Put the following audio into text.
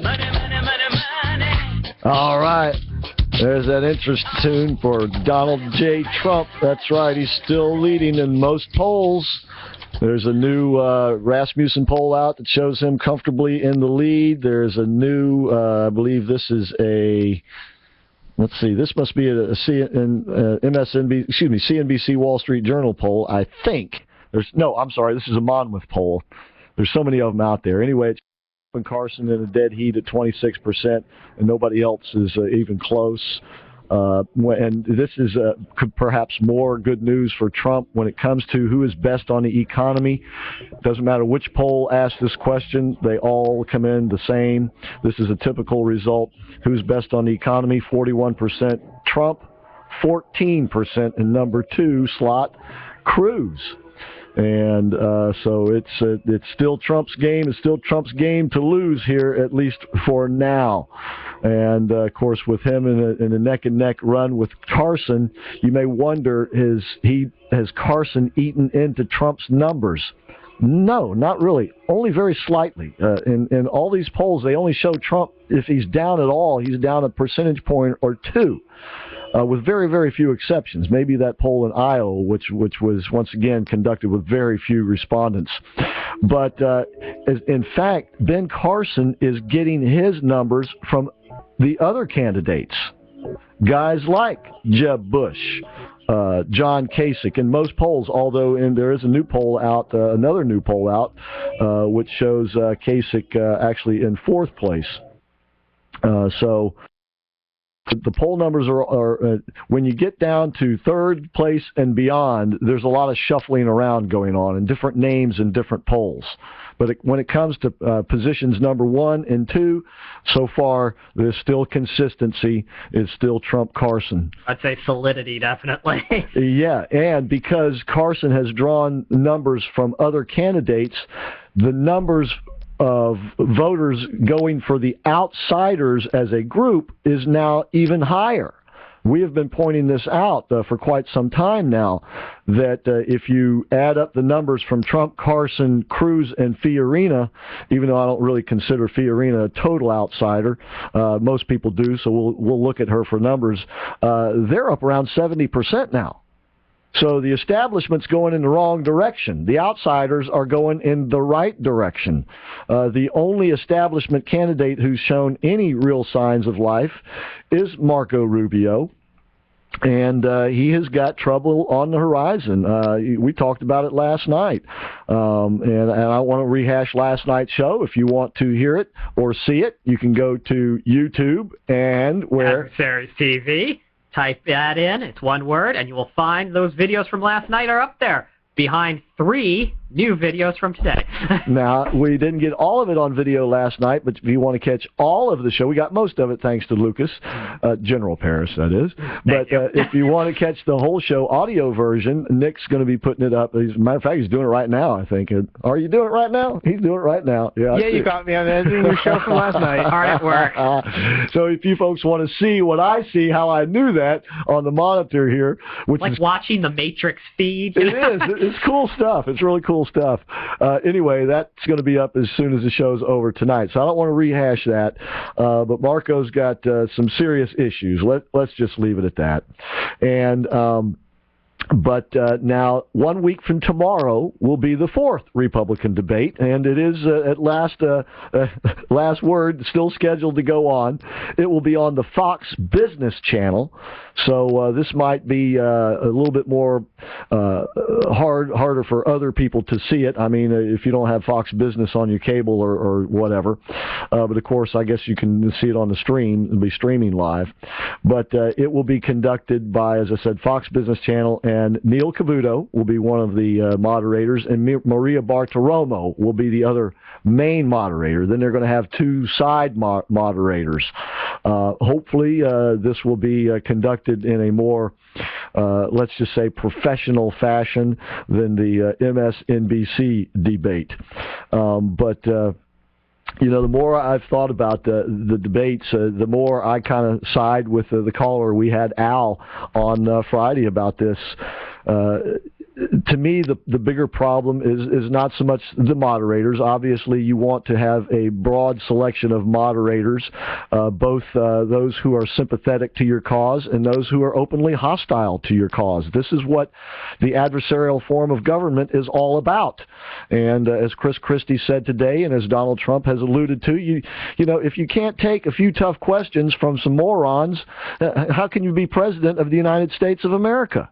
Money, money, money, money. All right. There's that interest tune for Donald J. Trump. That's right. He's still leading in most polls. There's a new Rasmussen poll out that shows him comfortably in the lead. There's a new, I believe this is a, let's see, this must be a CNBC Wall Street Journal poll, I think. I'm sorry, this is a Monmouth poll. There's so many of them out there. Anyway, it's Carson in a dead heat at 26%, and nobody else is even close. And this is perhaps more good news for Trump when it comes to who is best on the economy. Doesn't matter which poll asks this question, they all come in the same. This is a typical result. Who's best on the economy? 41% Trump, 14% in number 2 slot, Cruz. And so it's still Trump's game. It's still Trump's game to lose here, at least for now. And, of course, with him in a neck-and-neck run with Carson, you may wonder, has Carson eaten into Trump's numbers? No, not really. Only very slightly. In all these polls, they only show Trump, if he's down at all, he's down a percentage point or 2. With very, very few exceptions. Maybe that poll in Iowa, which was once again conducted with very few respondents. But in fact, Ben Carson is getting his numbers from the other candidates, guys like Jeb Bush, John Kasich, in most polls. Although there is a new poll out, another new poll out, which shows Kasich actually in 4th place. So. The poll numbers are when you get down to 3rd place and beyond, there's a lot of shuffling around going on and different names in different polls. But when it comes to positions number 1 and 2, so far there's still consistency. It's still Trump Carson. I'd say solidity, definitely. Yeah, and because Carson has drawn numbers from other candidates, the numbers of voters going for the outsiders as a group is now even higher. We have been pointing this out for quite some time now, that if you add up the numbers from Trump, Carson, Cruz, and Fiorina, even though I don't really consider Fiorina a total outsider, most people do, so we'll look at her for numbers, they're up around 70% now. So the establishment's going in the wrong direction. The outsiders are going in the right direction. The only establishment candidate who's shown any real signs of life is Marco Rubio. And he has got trouble on the horizon. We talked about it last night. And I don't want to rehash last night's show. If you want to hear it or see it, you can go to YouTube and where? Adversaries TV. Type that in, it's one word, and you will find those videos from last night are up there, behind 3 new videos from today. Now, we didn't get all of it on video last night, but if you want to catch all of the show, we got most of it thanks to Lucas, General Paris, that is. But if you want to catch the whole show, audio version, Nick's going to be putting it up. As a matter of fact, he's doing it right now, I think. Are you doing it right now? He's doing it right now. Yeah, you got me on editing your show from last night. Hard at work. So if you folks want to see what I see, how I knew that on the monitor here, which like is watching the Matrix feed. It is. It's cool stuff. It's really cool stuff. Anyway, that's going to be up as soon as the show's over tonight. So I don't want to rehash that. But Marco's got some serious issues. Let's just leave it at that. And but now, 1 week from tomorrow will be the 4th Republican debate, and it is at last word still scheduled to go on. It will be on the Fox Business Channel, so this might be a little bit more harder for other people to see it. I mean, if you don't have Fox Business on your cable or whatever, but of course, I guess you can see it on the stream. It'll be streaming live, but it will be conducted by, as I said, Fox Business Channel. And Neil Cavuto will be one of the moderators, and Maria Bartiromo will be the other main moderator. Then they're going to have 2 side moderators. Hopefully, this will be conducted in a more, let's just say, professional fashion than the MSNBC debate. You know, the more I've thought about the debates, the more I kind of side with the caller. We had Al on Friday about this. to me, the bigger problem is not so much the moderators. Obviously, you want to have a broad selection of moderators, both those who are sympathetic to your cause and those who are openly hostile to your cause. This is what the adversarial form of government is all about. And as Chris Christie said today, and as Donald Trump has alluded to, you know, if you can't take a few tough questions from some morons, how can you be president of the United States of America?